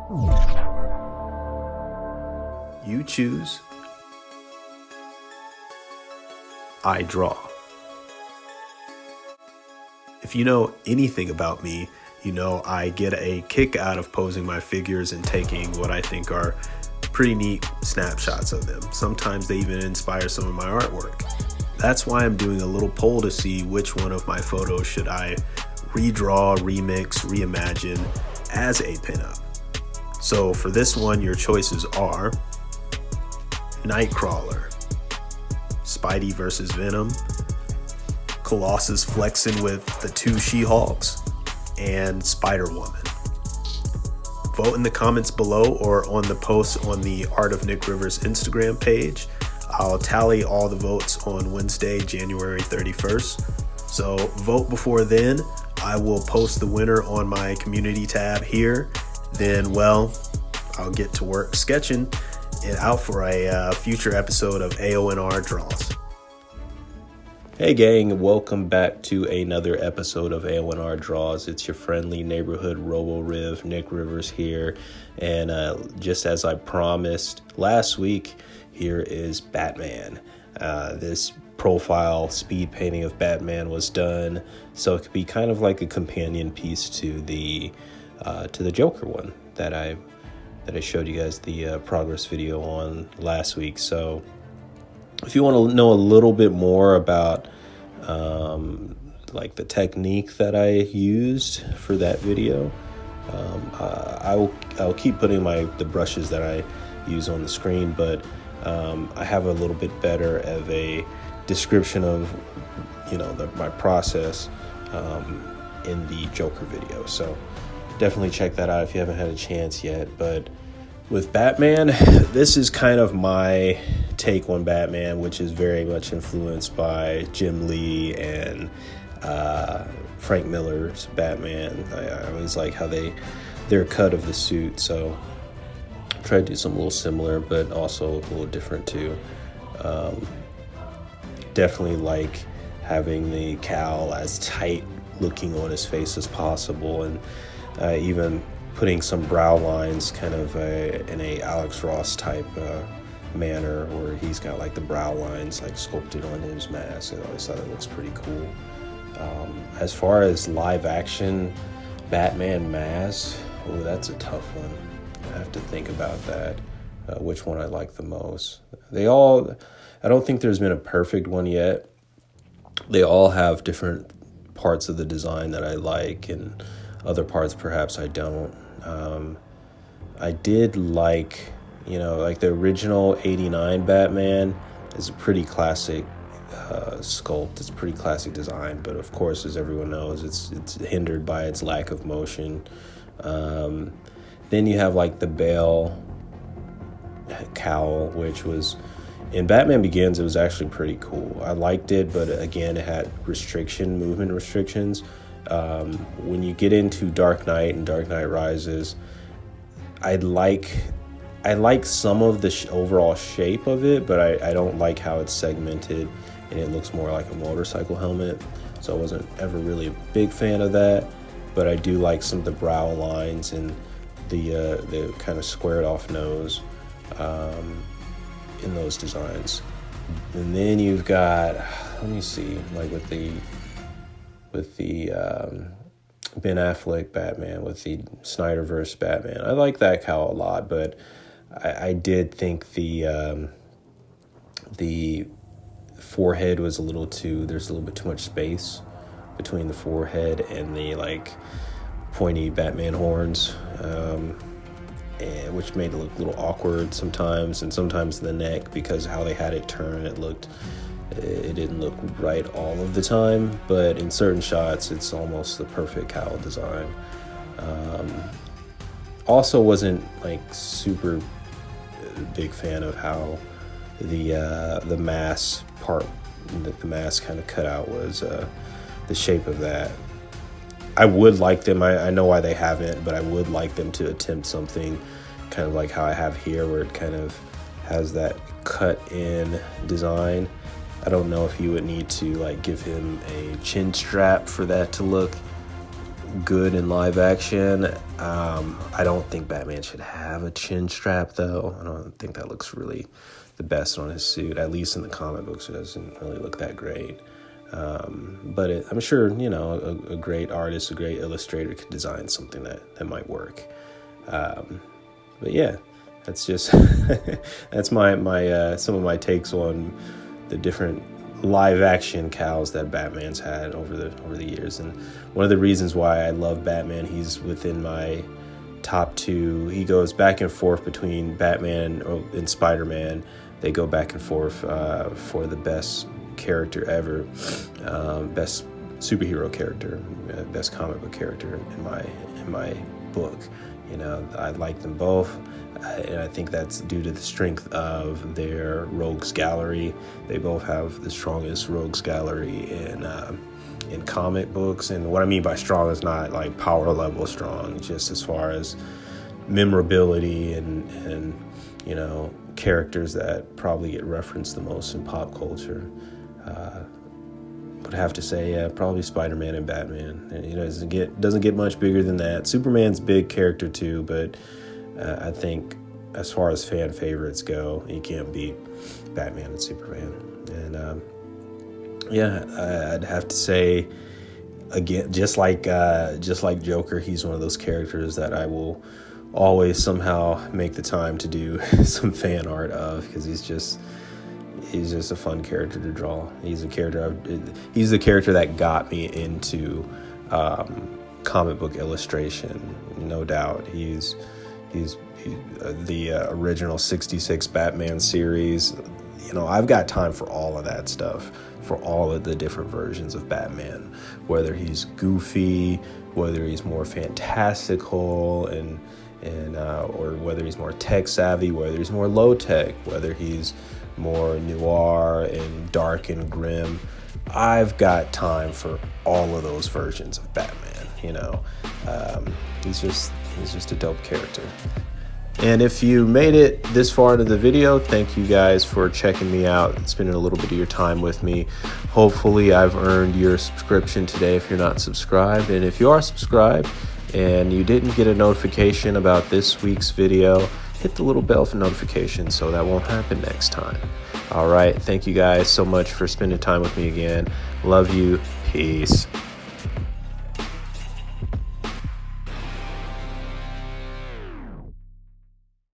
You choose. I draw. If you know anything about me, you know I get a kick out of posing my figures and taking what I think are pretty neat snapshots of them. Sometimes they even inspire some of my artwork. That's why I'm doing a little poll to see which one of my photos should I redraw, remix, reimagine as a pinup. So for this one, your choices are Nightcrawler, Spidey versus Venom, Colossus flexing with the two She-Hulks, and Spider-Woman. Vote in the comments below or on the post on the Art of Nick Rivers Instagram page. I'll tally all the votes on Wednesday, January 31st. So vote before then. I will post the winner on my community tab here. Then, well, I'll get to work sketching it out for a future episode of Aonr Draws. Hey gang, welcome back to another episode of Aonr Draws. It's your friendly neighborhood Robo-Riv, Nick Rivers here. And just as I promised last week, here is Batman. This profile speed painting of Batman was done, so it could be kind of like a companion piece to the Joker one that I showed you guys the progress video on last week. So if you want to know a little bit more about like the technique that I used for that video, I'll keep putting the brushes that I use on the screen, but I have a little bit better of a description of my process in the Joker video. So definitely check that out if you haven't had a chance yet. But with Batman, this is kind of my take on Batman, which is very much influenced by Jim Lee and Frank Miller's Batman. I always like how their cut of the suit, so try to do something a little similar, but also a little different too. Definitely like having the cowl as tight looking on his face as possible, and even putting some brow lines kind of in a Alex Ross type manner, where he's got like the brow lines like sculpted on his mask. I always thought it looks pretty cool. As far as live action Batman mask, oh, that's a tough one. I have to think about that, which one I like the most. I don't think there's been a perfect one yet. They all have different parts of the design that I like, and other parts perhaps I don't. I did like the original 89 Batman is a pretty classic sculpt. It's a pretty classic design, but of course, as everyone knows, it's hindered by its lack of motion. Then you have like the Bale cowl, which was in Batman Begins. It was actually pretty cool. I liked it, but again, it had movement restrictions. When you get into Dark Knight and Dark Knight Rises, I like some of the overall shape of it, but I don't like how it's segmented and it looks more like a motorcycle helmet. So I wasn't ever really a big fan of that, but I do like some of the brow lines and the kind of squared off nose in those designs. And then you've got, let me see, like with the Ben Affleck Batman, with the Snyderverse Batman. I like that cowl a lot, but I did think the forehead was there's a little bit too much space between the forehead and the like pointy Batman horns, which made it look a little awkward sometimes, and sometimes the neck, because how they had it turn, it didn't look right all of the time, but in certain shots it's almost the perfect cowl design. Also wasn't like super big fan of how the mask part that the mask kind of cut out was the shape of that. I would like them, I know why they haven't, but I would like them to attempt something kind of like how I have here, where it kind of has that cut in design. I don't know if you would need to like give him a chin strap for that to look good in live action. I don't think Batman should have a chin strap, though. I don't think that looks really the best on his suit. At least in the comic books, it doesn't really look that great. But I'm sure, you know, a great artist, a great illustrator could design something that might work. But yeah, that's just that's my some of my takes on the different live action cows that Batman's had over the years. And one of the reasons why I love Batman, he's within my top two. He goes back and forth between Batman and Spider-Man. They go back and forth for the best character ever, best superhero character, best comic book character in my book. You know, I like them both, and I think that's due to the strength of their rogues gallery. They both have the strongest rogues gallery in comic books. And what I mean by strong is not like power level strong, just as far as memorability and you know, characters that probably get referenced the most in pop culture. Would have to say, probably Spider-Man and Batman. And, you know, it doesn't get much bigger than that. Superman's big character too, but I think as far as fan favorites go, you can't beat Batman and Superman. And yeah, I'd have to say again, just like Joker, he's one of those characters that I will always somehow make the time to do some fan art of, because he's just a fun character to draw. He's the character that got me into comic book illustration, no doubt. He's the original 66 Batman series. You know, I've got time for all of that stuff, for all of the different versions of Batman, whether he's goofy, whether he's more fantastical and or whether he's more tech savvy, whether he's more low tech, whether he's more noir and dark and grim. I've got time for all of those versions of Batman. You know, he's just a dope character. And if you made it this far into the video, thank you guys for checking me out and spending a little bit of your time with me. Hopefully I've earned your subscription today if you're not subscribed. And if you are subscribed and you didn't get a notification about this week's video, hit the little bell for notifications so that won't happen next time. All right. Thank you guys so much for spending time with me again. Love you. Peace.